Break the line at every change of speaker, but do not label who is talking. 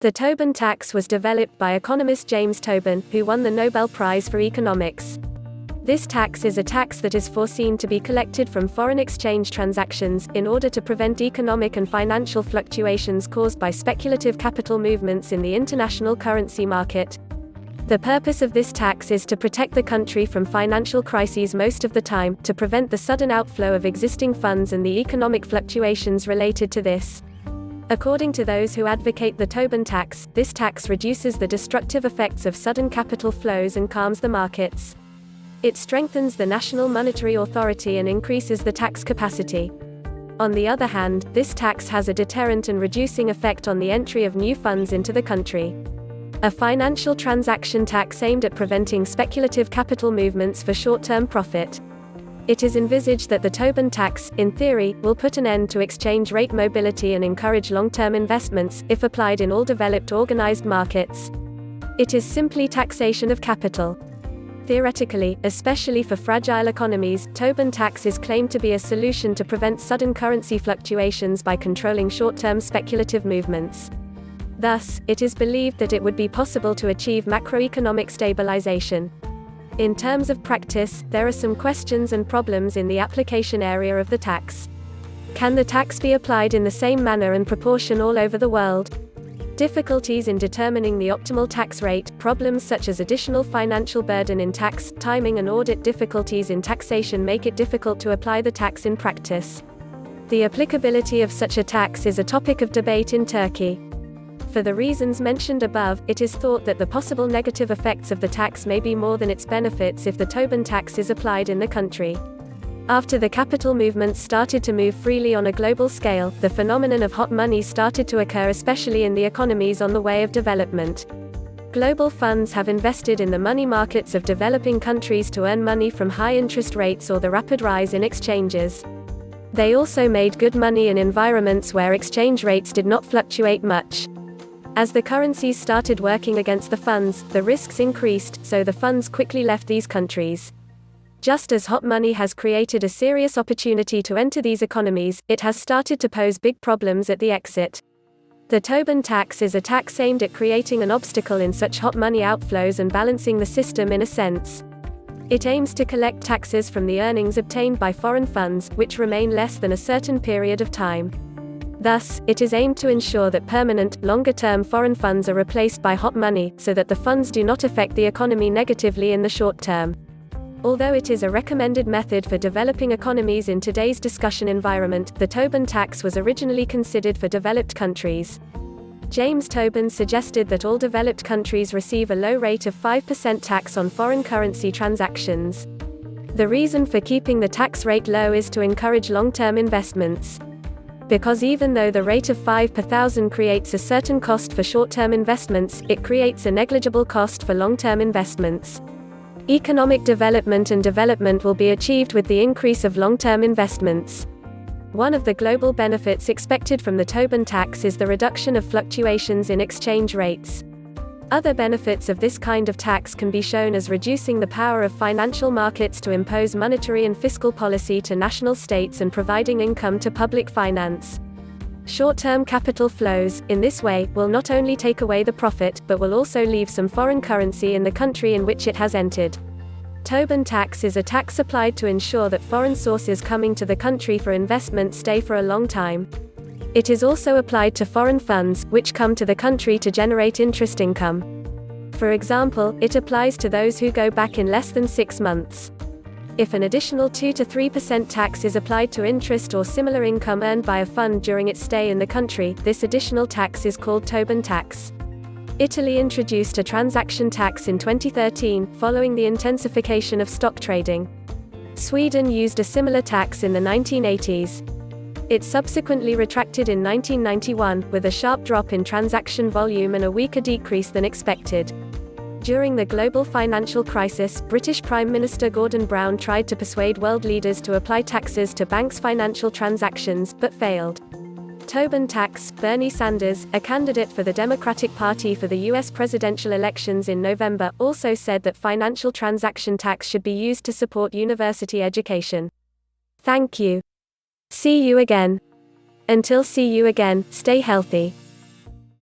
The Tobin tax was developed by economist James Tobin, who won the Nobel Prize for Economics. This tax is a tax that is foreseen to be collected from foreign exchange transactions, in order to prevent economic and financial fluctuations caused by speculative capital movements in the international currency market. The purpose of this tax is to protect the country from financial crises most of the time, to prevent the sudden outflow of existing funds and the economic fluctuations related to this. According to those who advocate the Tobin tax, this tax reduces the destructive effects of sudden capital flows and calms the markets. It strengthens the national monetary authority and increases the tax capacity. On the other hand, this tax has a deterrent and reducing effect on the entry of new funds into the country. A financial transaction tax aimed at preventing speculative capital movements for short-term profit. It is envisaged that the Tobin tax, in theory, will put an end to exchange rate mobility and encourage long-term investments, if applied in all developed organized markets. It is simply taxation of capital. Theoretically, especially for fragile economies, Tobin tax is claimed to be a solution to prevent sudden currency fluctuations by controlling short-term speculative movements. Thus, it is believed that it would be possible to achieve macroeconomic stabilization. In terms of practice, there are some questions and problems in the application area of the tax. Can the tax be applied in the same manner and proportion all over the world? Difficulties in determining the optimal tax rate, problems such as additional financial burden in tax, timing and audit difficulties in taxation make it difficult to apply the tax in practice. The applicability of such a tax is a topic of debate in Turkey. For the reasons mentioned above, it is thought that the possible negative effects of the tax may be more than its benefits if the Tobin tax is applied in the country. After the capital movements started to move freely on a global scale, the phenomenon of hot money started to occur, especially in the economies on the way of development. Global funds have invested in the money markets of developing countries to earn money from high interest rates or the rapid rise in exchanges. They also made good money in environments where exchange rates did not fluctuate much. As the currencies started working against the funds, the risks increased, so the funds quickly left these countries. Just as hot money has created a serious opportunity to enter these economies, it has started to pose big problems at the exit. The Tobin tax is a tax aimed at creating an obstacle in such hot money outflows and balancing the system in a sense. It aims to collect taxes from the earnings obtained by foreign funds, which remain less than a certain period of time. Thus, it is aimed to ensure that permanent, longer-term foreign funds are replaced by hot money, so that the funds do not affect the economy negatively in the short term. Although it is a recommended method for developing economies in today's discussion environment, the Tobin tax was originally considered for developed countries. James Tobin suggested that all developed countries receive a low rate of 5% tax on foreign currency transactions. The reason for keeping the tax rate low is to encourage long-term investments. Because even though the rate of 5 per thousand creates a certain cost for short-term investments, it creates a negligible cost for long-term investments. Economic development and development will be achieved with the increase of long-term investments. One of the global benefits expected from the Tobin tax is the reduction of fluctuations in exchange rates. Other benefits of this kind of tax can be shown as reducing the power of financial markets to impose monetary and fiscal policy to national states and providing income to public finance. Short-term capital flows, in this way, will not only take away the profit, but will also leave some foreign currency in the country in which it has entered. Tobin tax is a tax applied to ensure that foreign sources coming to the country for investment stay for a long time. It is also applied to foreign funds, which come to the country to generate interest income. For example, it applies to those who go back in less than 6 months. If an additional 2 to 3% tax is applied to interest or similar income earned by a fund during its stay in the country, this additional tax is called Tobin tax. Italy introduced a transaction tax in 2013, following the intensification of stock trading. Sweden used a similar tax in the 1980s. It subsequently retracted in 1991, with a sharp drop in transaction volume and a weaker decrease than expected. During the global financial crisis, British Prime Minister Gordon Brown tried to persuade world leaders to apply taxes to banks' financial transactions, but failed. Tobin tax. Bernie Sanders, a candidate for the Democratic Party for the U.S. presidential elections in November, also said that financial transaction tax should be used to support university education. Thank you. See you again. Until see you again, stay healthy.